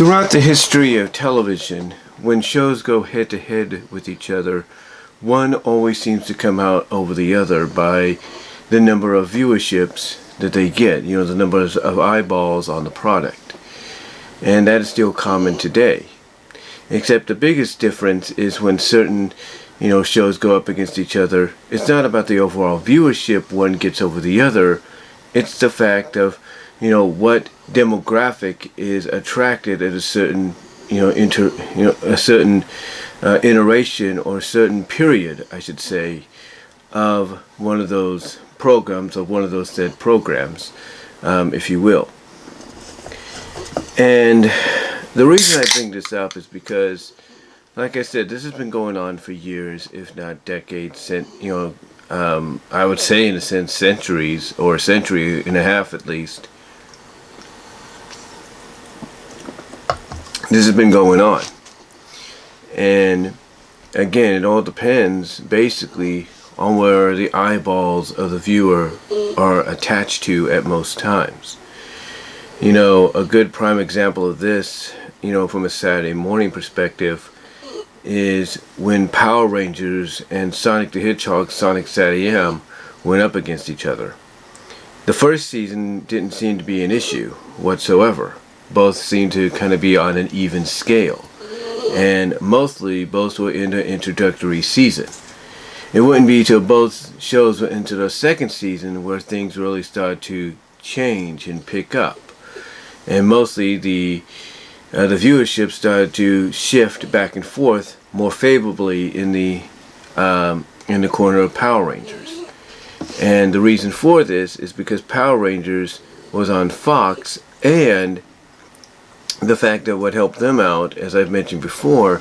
Throughout the history of television, when shows go head-to-head with each other, one always seems to come out over the other by the number of viewerships that they get, the numbers of eyeballs on the product. And that is still common today. Except the biggest difference is when certain, shows go up against each other. It's not about the overall viewership one gets over the other. It's the fact of, what demographic is attracted at a certain, a certain iteration or a certain period, I should say, of one of those programs, or one of those said programs, if you will. And the reason I bring this up is because, like I said, this has been going on for years, if not decades, I would say in a sense centuries, or a century and a half at least. This has been going on. And again, it all depends basically on where the eyeballs of the viewer are attached to at most times. A good prime example of this, from a Saturday morning perspective, is when Power Rangers and Sonic the Hedgehog, Sonic SatAM, went up against each other. The first season didn't seem to be an issue whatsoever. Both seemed to kind of be on an even scale. And mostly, both were in the introductory season. It wouldn't be till both shows went into the second season where things really started to change and pick up. And mostly the viewership started to shift back and forth more favorably in the corner of Power Rangers. And the reason for this is because Power Rangers was on Fox, and the fact that what helped them out, as I've mentioned before,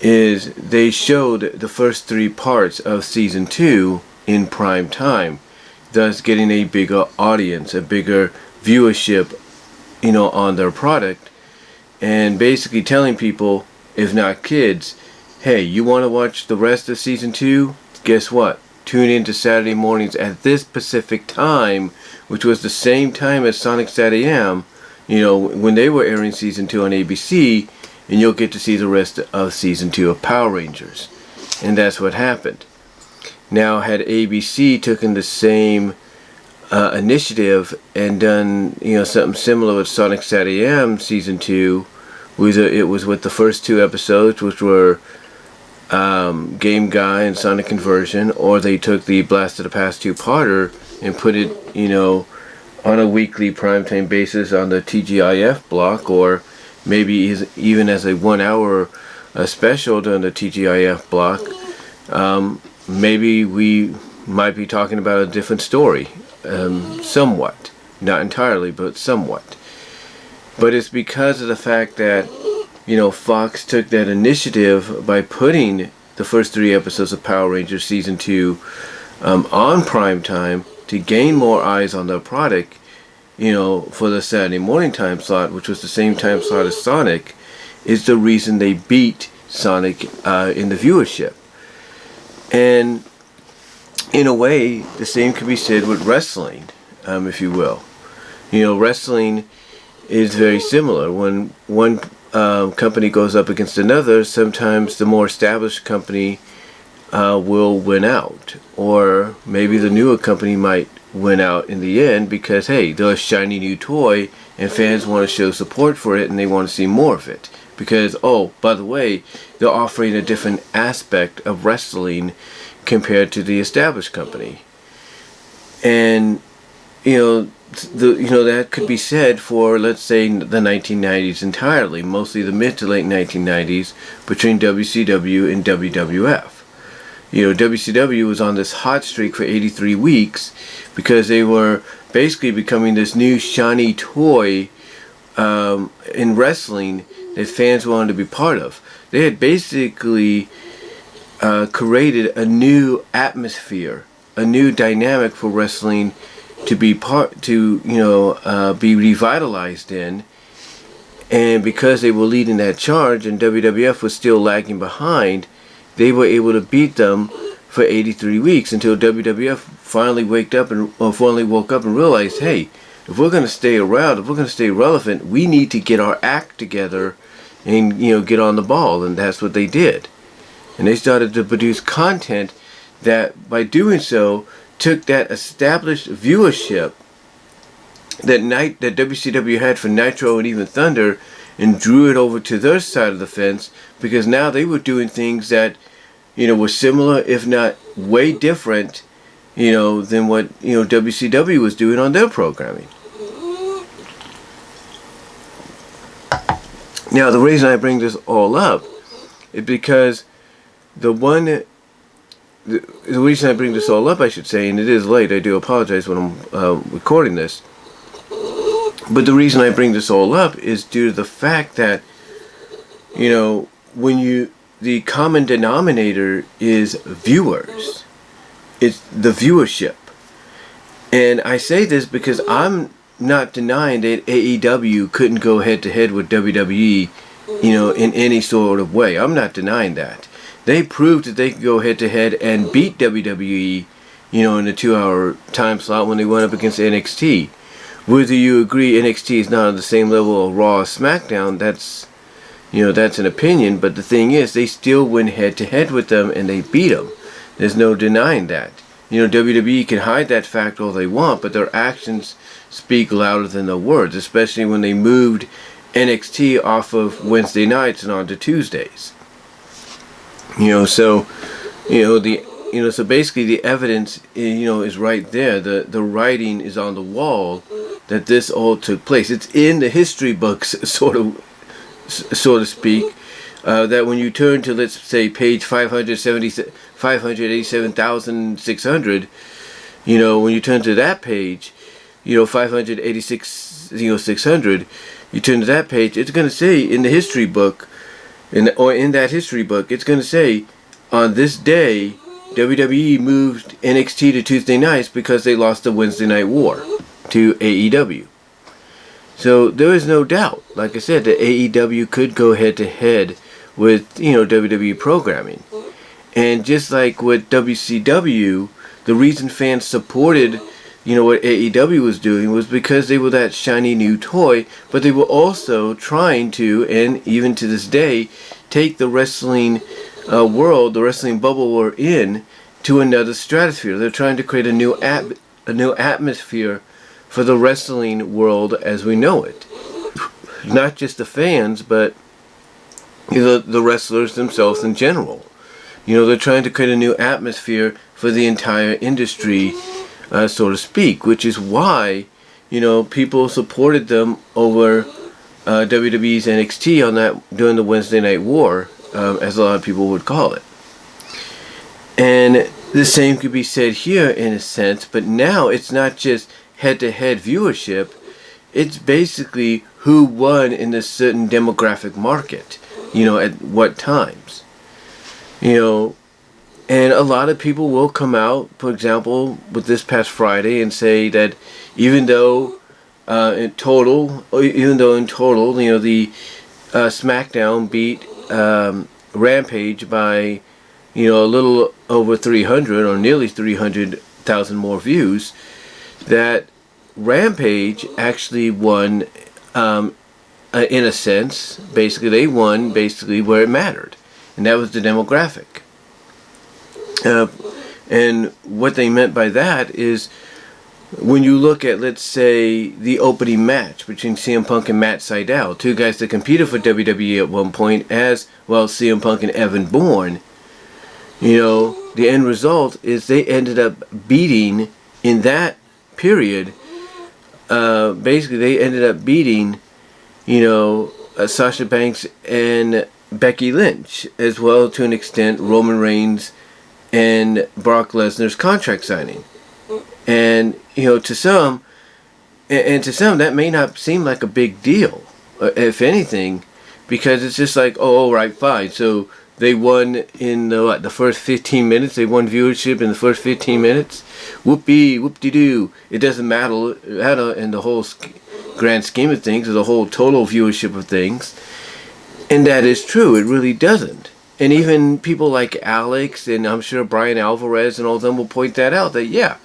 is they showed the first 3 parts of season 2 in prime time, thus getting a bigger audience, a bigger viewership, on their product, and basically telling people, if not kids, hey, you want to watch the rest of season 2? Guess what? Tune in to Saturday mornings at this Pacific time, which was the same time as Sonic SatAM, when they were airing season 2 on ABC, and you'll get to see the rest of season 2 of Power Rangers. And that's what happened. Now, had ABC taken the same initiative and done something similar with Sonic SatAM season 2, whether it was with the first 2 episodes, which were Game Guy and Sonic Conversion, or they took the Blast of the Past 2-parter and put it on a weekly primetime basis on the TGIF block, or maybe even as a 1-hour special during the TGIF block, maybe we might be talking about a different story, somewhat. Not entirely, but somewhat. But it's because of the fact that, Fox took that initiative by putting the first 3 episodes of Power Rangers Season 2 on primetime to gain more eyes on their product, for the Saturday morning time slot, which was the same time slot as Sonic, is the reason they beat Sonic in the viewership. And in a way, the same can be said with wrestling, if you will. Wrestling is very similar. When one company goes up against another, sometimes the more established company will win out, or maybe the newer company might win out in the end because, hey, they're a shiny new toy and fans want to show support for it and they want to see more of it because, oh, by the way, they're offering a different aspect of wrestling compared to the established company. And that could be said for, let's say, the 1990s entirely, mostly the mid to late 1990s, between WCW and WWF. WCW was on this hot streak for 83 weeks because they were basically becoming this new shiny toy in wrestling that fans wanted to be part of. They had basically created a new atmosphere, a new dynamic for wrestling to be be revitalized in. And because they were leading that charge and WWF was still lagging behind, they were able to beat them for 83 weeks until WWF finally woke up and realized, hey, if we're going to stay around, if we're going to stay relevant, we need to get our act together and, get on the ball. And that's what they did. And they started to produce content that, by doing so, took that established viewership that WCW had for Nitro and even Thunder, and drew it over to their side of the fence, because now they were doing things that, were similar, if not way different, than what, WCW was doing on their programming. Now, the reason I bring this all up is because the reason I bring this all up, I should say, and it is late, I do apologize when I'm recording this, but the reason I bring this all up is due to the fact that, when the common denominator is viewers, it's the viewership. And I say this because I'm not denying that AEW couldn't go head to head with WWE, in any sort of way. I'm not denying that. They proved that they could go head to head and beat WWE, in a 2-hour time slot when they went up against NXT. Whether you agree NXT is not on the same level of Raw or SmackDown, that's an opinion, but the thing is, they still went head to head with them and they beat them. There's no denying that. WWE can hide that fact all they want, but their actions speak louder than their words, especially when they moved NXT off of Wednesday nights and onto Tuesdays. So basically the evidence, is right there. The writing is on the wall that this all took place. It's in the history books, so to speak, that when you turn to, let's say, page 587,600, when you turn to that page, 586,600, you turn to that page, it's going to say in the history book, in that history book, it's going to say, on this day, WWE moved NXT to Tuesday nights because they lost the Wednesday Night War to AEW. So there is no doubt, like I said, that AEW could go head to head with, WWE programming. And just like with WCW, the reason fans supported, what AEW was doing was because they were that shiny new toy, but they were also trying to, and even to this day, take the wrestling world, the wrestling bubble we're in, to another stratosphere. They're trying to create a new atmosphere for the wrestling world as we know it. Not just the fans, but the wrestlers themselves in general. They're trying to create a new atmosphere for the entire industry, so to speak, which is why, people supported them over WWE's NXT on that during the Wednesday Night War, as a lot of people would call it. And the same could be said here in a sense, but now it's not just head-to-head viewership, it's basically who won in a certain demographic market, at what times. And a lot of people will come out, for example, with this past Friday and say that even though in total, the Smackdown beat Rampage by, a little over 300 or nearly 300,000 more views, that Rampage actually won, in a sense. Basically, they won where it mattered, and that was the demographic. And what they meant by that is, when you look at, let's say, the opening match between CM Punk and Matt Sydal, two guys that competed for WWE at one point, as well, CM Punk and Evan Bourne, the end result is they ended up beating, in that period, basically they ended up beating, Sasha Banks and Becky Lynch, as well, to an extent, Roman Reigns and Brock Lesnar's contract signing. And, to some that may not seem like a big deal, if anything, because it's just like, oh, right, fine. So they won in the first 15 minutes. They won viewership in the first 15 minutes. Whoop-de-doo. It doesn't matter in the whole grand scheme of things, or the whole total viewership of things. And that is true. It really doesn't. And even people like Alex, and I'm sure Brian Alvarez and all of them will point that out, that, yeah,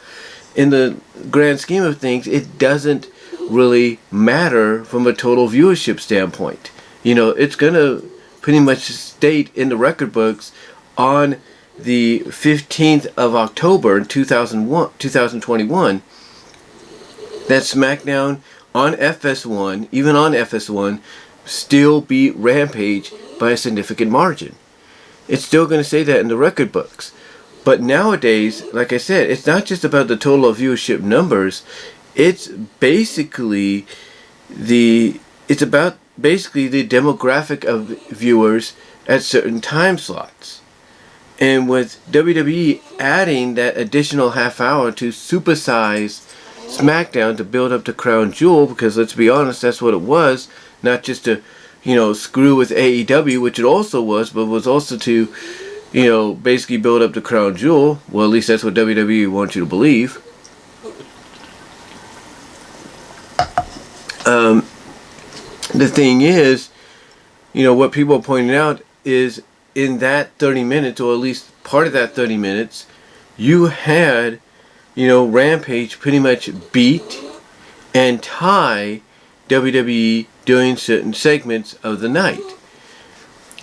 in the grand scheme of things, it doesn't really matter from a total viewership standpoint. It's going to pretty much state in the record books on the 15th of October in 2021 that SmackDown on FS1, even on FS1, still beat Rampage by a significant margin. It's still going to say that in the record books. But nowadays, like I said, it's not just about the total viewership numbers. It's basically the demographic of viewers at certain time slots. And with WWE adding that additional half hour to supersize SmackDown to build up the crown jewel, because let's be honest, that's what it was, not just to, screw with AEW, which it also was, but was also to, basically build up the crown jewel. Well, at least that's what WWE wants you to believe. The thing is, what people are pointing out is in that 30 minutes, or at least part of that 30 minutes, you had, Rampage pretty much beat and tie WWE during certain segments of the night.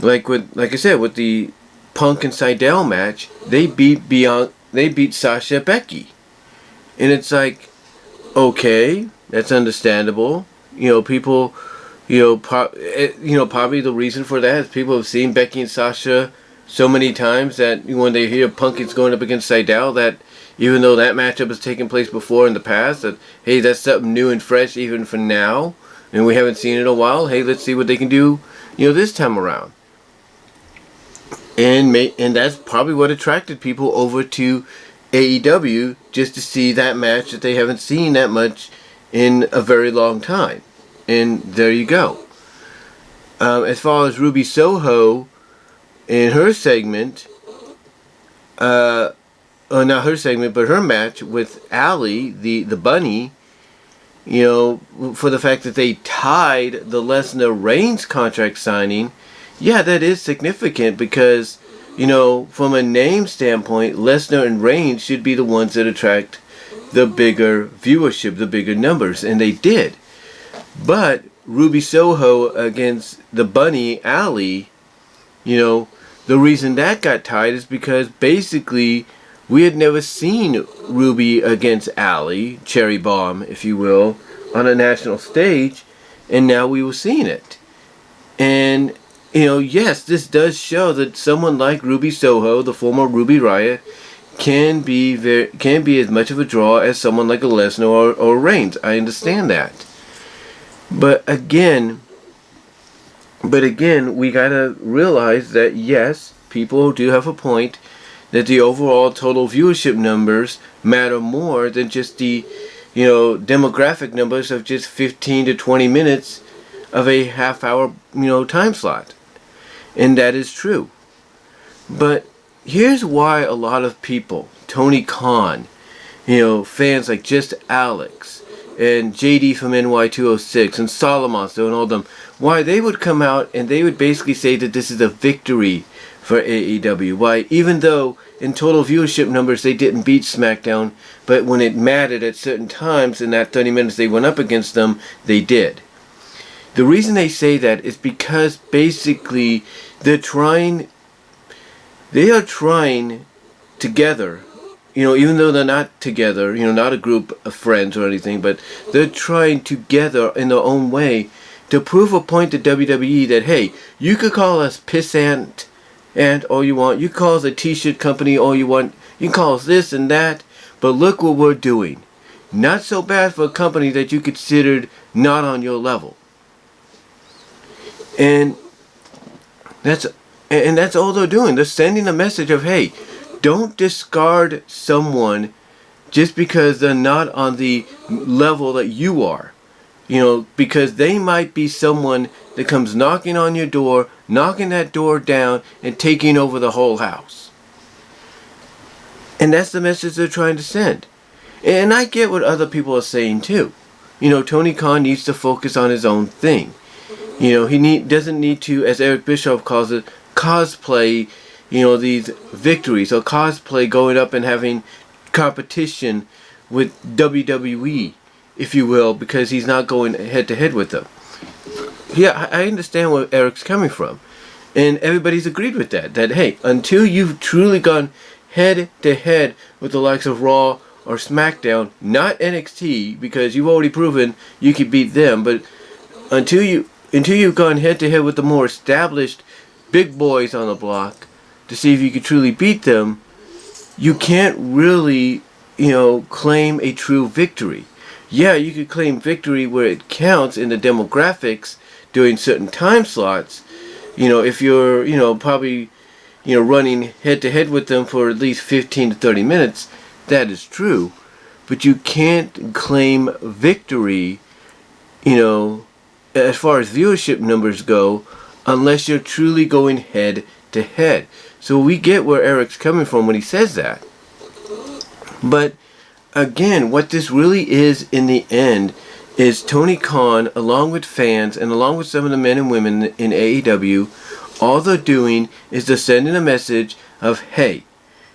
Like I said, with the Punk and Seidel match, they beat Sasha Becky. And it's like, okay, that's understandable. People, probably the reason for that is people have seen Becky and Sasha so many times that when they hear Punk is going up against Seidel, that even though that matchup has taken place before in the past, that, hey, that's something new and fresh even for now, and we haven't seen it in a while. Hey, let's see what they can do, this time around. And that's probably what attracted people over to AEW, just to see that match that they haven't seen that much in a very long time. And there you go. As far as Ruby Soho in her segment, not her segment, but her match with Allie, the bunny, for the fact that they tied the Lesnar-Reigns contract signing, yeah, that is significant because, from a name standpoint, Lesnar and Reigns should be the ones that attract the bigger viewership, the bigger numbers, and they did. But Ruby Soho against the bunny, Allie, the reason that got tied is because basically we had never seen Ruby against Allie, Cherry Bomb, if you will, on a national stage, and now we were seeing it. And, yes, this does show that someone like Ruby Soho, the former Ruby Riott, can be as much of a draw as someone like a Lesnar or Reigns. I understand that. But again, we gotta realize that yes, people do have a point that the overall total viewership numbers matter more than just the, demographic numbers of just 15 to 20 minutes of a half hour, time slot. And that is true. But here's why a lot of people, Tony Kahn, fans like Just Alex, and JD from NY206 and Solomonster and all them, why they would come out and they would basically say that this is a victory for AEW. Why, even though in total viewership numbers they didn't beat SmackDown, but when it mattered at certain times in that 30 minutes they went up against them, they did. The reason they say that is because basically they are trying together, even though they're not together, not a group of friends or anything, but they're trying together in their own way to prove a point to WWE that, hey, you could call us pissant and all you want, you call us a t-shirt company all you want, you can call us this and that, but look what we're doing. Not so bad for a company that you considered not on your level. And that's all they're doing. They're sending a message of, hey, don't discard someone just because they're not on the level that you are. Because they might be someone that comes knocking on your door, knocking that door down, and taking over the whole house. And that's the message they're trying to send. And I get what other people are saying too. Tony Khan needs to focus on his own thing. He doesn't need to, as Eric Bischoff calls it, cosplay, these victories, or cosplay going up and having competition with WWE if you will, because he's not going head to head with them. Yeah, I understand where Eric's coming from. And everybody's agreed with that. That, hey, until you've truly gone head to head with the likes of Raw or SmackDown, not NXT, because you've already proven you could beat them, but until you've gone head to head with the more established big boys on the block to see if you could truly beat them, you can't really, claim a true victory. Yeah, you could claim victory where it counts in the demographics during certain time slots. If you're, probably, running head to head with them for at least 15 to 30 minutes, that is true. But you can't claim victory, as far as viewership numbers go, unless you're truly going head to head. So we get where Eric's coming from when he says that. But again, what this really is in the end is Tony Kahn, along with fans and along with some of the men and women in AEW, all they're doing is they're sending a message of, hey,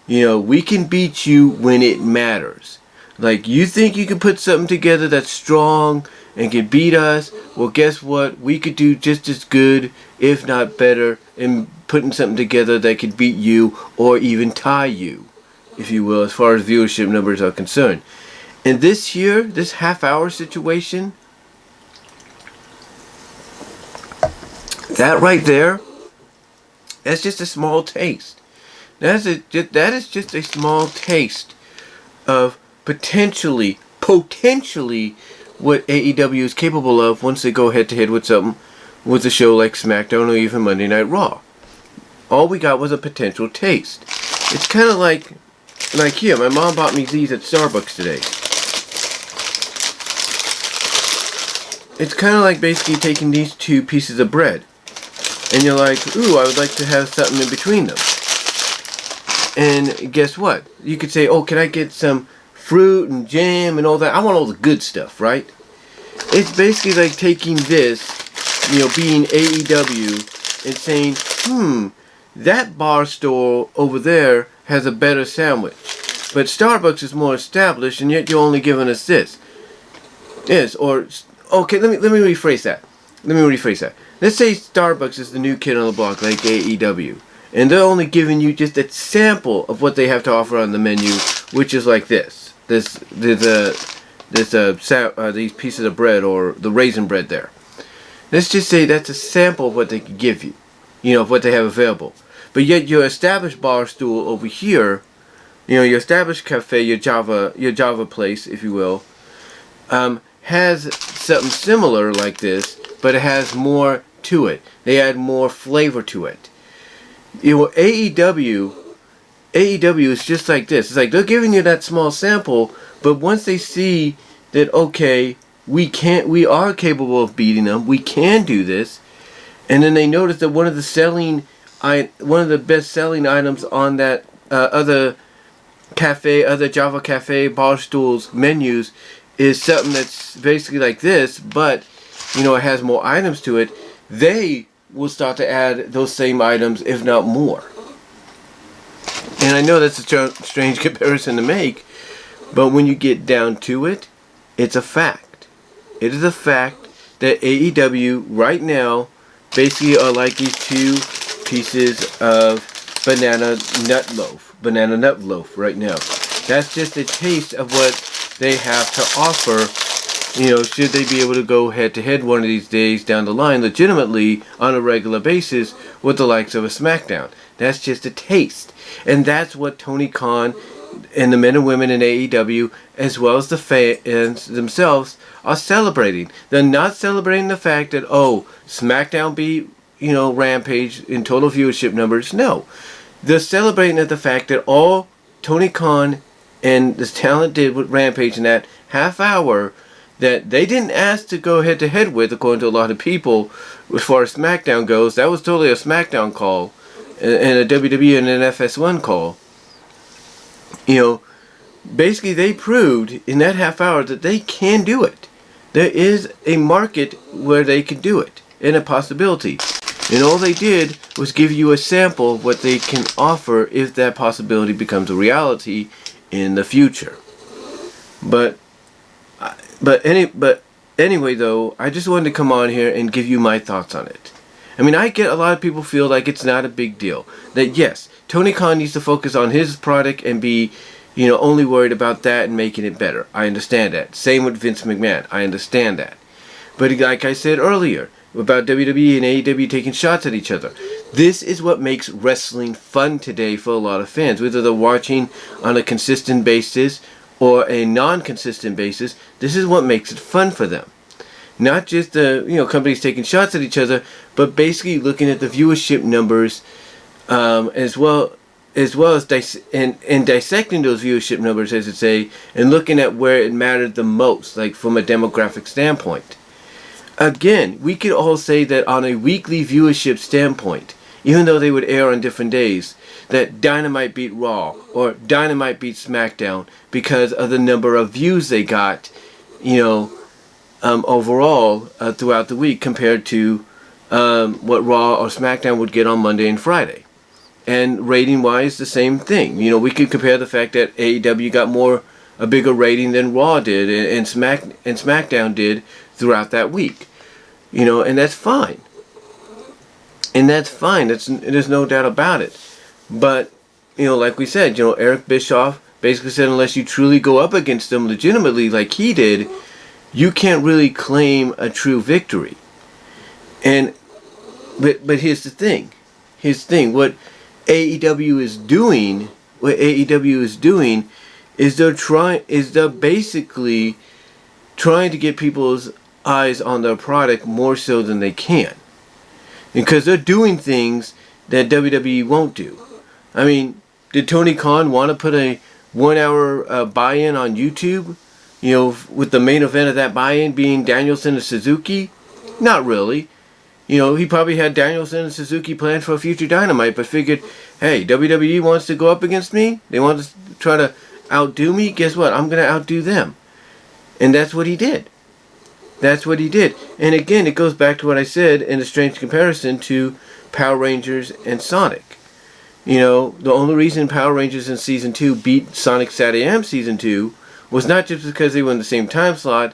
we can beat you when it matters. Like, you think you can put something together that's strong and can beat us? Well, guess what? We could do just as good, if not better, in putting something together that could beat you or even tie you, if you will, as far as viewership numbers are concerned. And this half-hour situation, that right there, that's just a small taste. That is just a small taste of potentially what AEW is capable of once they go head-to-head with something, with a show like SmackDown or even Monday Night Raw. All we got was a potential taste. It's kind of like here, my mom bought me these at Starbucks today. It's kind of like basically taking these two pieces of bread, and you're like, ooh, I would like to have something in between them. And guess what? You could say, oh, can I get some fruit and jam and all that? I want all the good stuff, right? It's basically like taking this, being AEW, and saying, that bar store over there has a better sandwich, but Starbucks is more established, and yet you're only giving us this. Yes, or okay, let me rephrase that. Let's say Starbucks is the new kid on the block, like AEW, and they're only giving you just a sample of what they have to offer on the menu, which is like these pieces of bread, or the raisin bread there. Let's just say that's a sample of what they can give you, of what they have available. But yet your established bar stool over here, your established cafe, your Java place, if you will, has something similar like this, but it has more to it. They add more flavor to it. AEW is just like this. It's like they're giving you that small sample, but once they see that, okay, we are capable of beating them, we can do this, and then they notice that one of the best-selling items on that other Java Cafe bar stools menus is something that's basically like this, but it has more items to it. They will start to add those same items, if not more. And I know that's a strange comparison to make, but when you get down to it, it's a fact. It is a fact that AEW right now basically are like these two pieces of banana nut loaf right now. That's just a taste of what they have to offer, should they be able to go head to head one of these days down the line legitimately on a regular basis with the likes of a SmackDown. That's just a taste. And that's what Tony Kahn and the men and women in AEW, as well as the fans themselves, are celebrating. They're not celebrating the fact that, SmackDown beat, Rampage in total viewership numbers. No. They're celebrating the fact that all Tony Kahn and this talent did with Rampage in that half hour that they didn't ask to go head to head with, according to a lot of people, as far as SmackDown goes. That was totally a SmackDown call and a WWE and an FS1 call. Basically they proved in that half hour that they can do it. There is a market where they can do it, and a possibility. And all they did was give you a sample of what they can offer if that possibility becomes a reality in the future. But but anyway, though, I just wanted to come on here and give you my thoughts on it. I mean, I get a lot of people feel like it's not a big deal. That yes, Tony Kahn needs to focus on his product and be, only worried about that and making it better. I understand that. Same with Vince McMahon. I understand that. But like I said earlier about WWE and AEW taking shots at each other, this is what makes wrestling fun today for a lot of fans. Whether they're watching on a consistent basis or a non-consistent basis, this is what makes it fun for them. Not just the companies taking shots at each other, but basically looking at the viewership numbers, as well as dissecting those viewership numbers, as it say, and looking at where it mattered the most, like from a demographic standpoint. Again, we could all say that on a weekly viewership standpoint, even though they would air on different days, that Dynamite beat Raw or Dynamite beat Smackdown because of the number of views they got, overall throughout the week compared to what Raw or Smackdown would get on Monday and Friday. And rating-wise, the same thing. We could compare the fact that AEW got a bigger rating than Raw did and SmackDown did throughout that week. And that's fine. And that's fine. There's no doubt about it. But, like we said, Eric Bischoff basically said unless you truly go up against them legitimately like he did, you can't really claim a true victory. But here's the thing. What AEW is doing is they're basically trying to get people's eyes on their product more so than they can. Because they're doing things that WWE won't do. I mean, did Tony Khan want to put a 1 hour buy-in on YouTube? With the main event of that buy-in being Danielson and Suzuki? Not really. He probably had Danielson and Suzuki planned for a future Dynamite, but figured, hey, WWE wants to go up against me? They want to try to outdo me? Guess what? I'm going to outdo them. And that's what he did. And again, it goes back to what I said in a strange comparison to Power Rangers and Sonic. The only reason Power Rangers in Season 2 beat Sonic SatAM Season 2 was not just because they were in the same time slot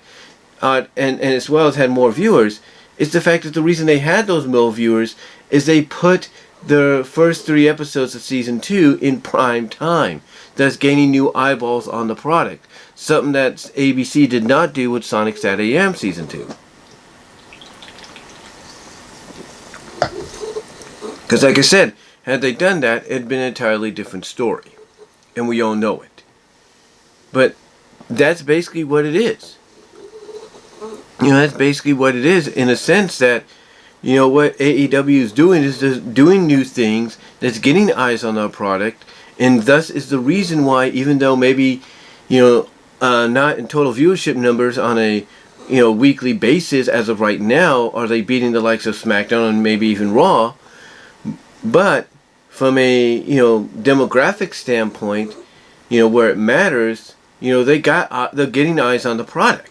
and as well as had more viewers. It's the fact that the reason they had those more viewers is they put the first 3 episodes of Season 2 in prime time, thus gaining new eyeballs on the product. Something that ABC did not do with Sonic SatAM Season 2. Because like I said, had they done that, it had been an entirely different story. And we all know it. But that's basically what it is. That's basically what it is in a sense that, what AEW is doing is just doing new things that's getting eyes on our product. And thus is the reason why, even though maybe, not in total viewership numbers on a, weekly basis as of right now, are they beating the likes of SmackDown and maybe even Raw. But from a, demographic standpoint, where it matters, they're getting eyes on the product.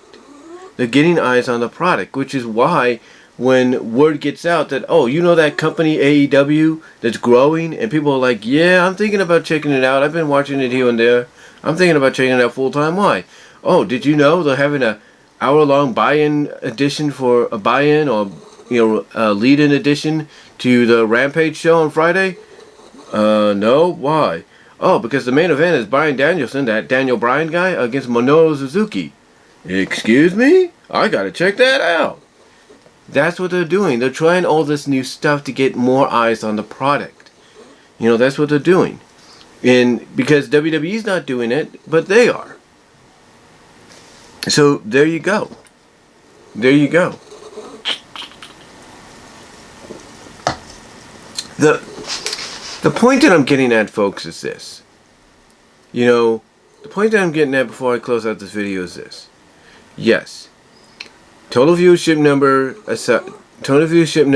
They're getting eyes on the product, which is why when word gets out that, that company AEW that's growing, and people are like, yeah, I'm thinking about checking it out. I've been watching it here and there. I'm thinking about checking it out full time. Why? Oh, did you know they're having a hour-long buy-in edition for a buy-in or, a lead-in edition to the Rampage show on Friday? No. Why? Oh, because the main event is Bryan Danielson, that Daniel Bryan guy, against Minoru Suzuki. Excuse me? I gotta check that out. That's what they're doing. They're trying all this new stuff to get more eyes on the product. That's what they're doing. And because WWE's not doing it, but they are. So there you go. The point that I'm getting at, folks, is this. The point that I'm getting at before I close out this video is this. Yes, total viewership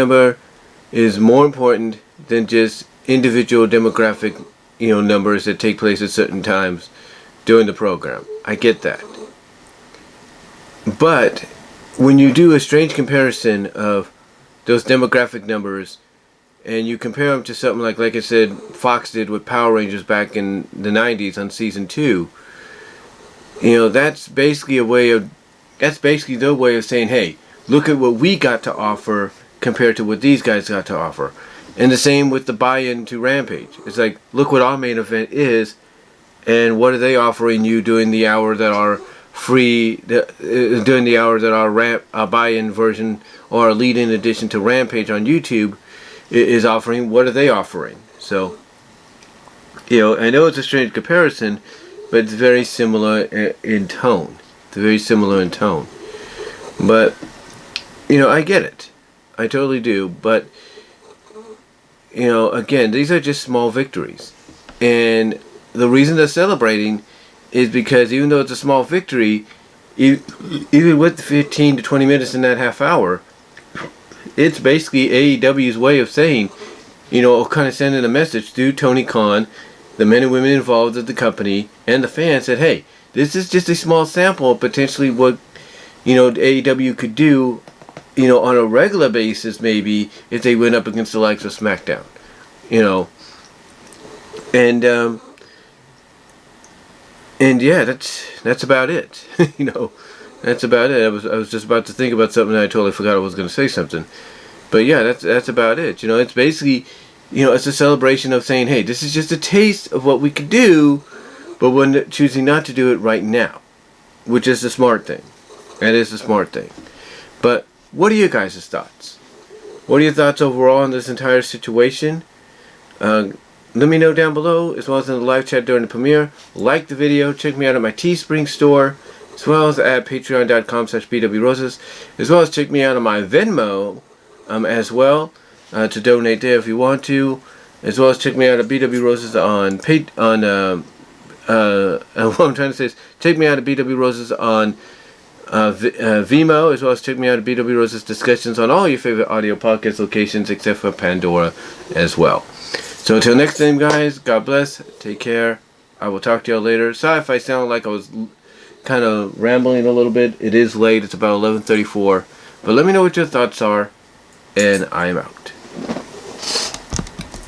number is more important than just individual demographic, numbers that take place at certain times during the program. I get that. But when you do a strange comparison of those demographic numbers and you compare them to something like I said, Fox did with Power Rangers back in the 90s on Season 2, that's basically a way of That's basically their way of saying, hey, look at what we got to offer compared to what these guys got to offer. And the same with the buy-in to Rampage. It's like, look what our main event is, and what are they offering you during the hour that our free, during the hour that our buy-in version or our lead-in addition to Rampage on YouTube is offering. What are they offering? So, you know, I know it's a strange comparison, but it's very similar in tone. It's very similar in tone. But, you know, I get it. I totally do. But, you know, again, these are just small victories. And the reason they're celebrating is because even though it's a small victory, even with 15 to 20 minutes in that half hour, it's basically AEW's way of saying, you know, kind of sending a message through Tony Kahn, the men and women involved at the company, and the fans that, hey, this is just a small sample of potentially what, you know, AEW could do, you know, on a regular basis maybe if they went up against the likes of Smackdown, you know. And yeah, that's about it. You know, that's about it. I was just about to think about something and I totally forgot I was going to say something. But yeah, that's about it. You know, it's basically, you know, it's a celebration of saying, hey, this is just a taste of what we could do, but we're choosing not to do it right now, which is the smart thing. That is the smart thing. But what are your guys' thoughts? What are your thoughts overall on this entire situation? Let me know down below, as well as in the live chat during the premiere. Like the video, check me out at my Teespring store, as well as at patreon.com/bwroses, as well as check me out on my Venmo as well, to donate there if you want to, as well as check me out at bwroses on what I'm trying to say is check me out at bwroses on VENMO, as well as check me out at BW Roses discussions on all your favorite audio podcast locations except for Pandora as well. So until next time, guys, God bless, take care, I will talk to y'all later. Sorry if I sound like I was kind of rambling a little bit. It is late, it's about 11:34, but let me know what your thoughts are, and I am out.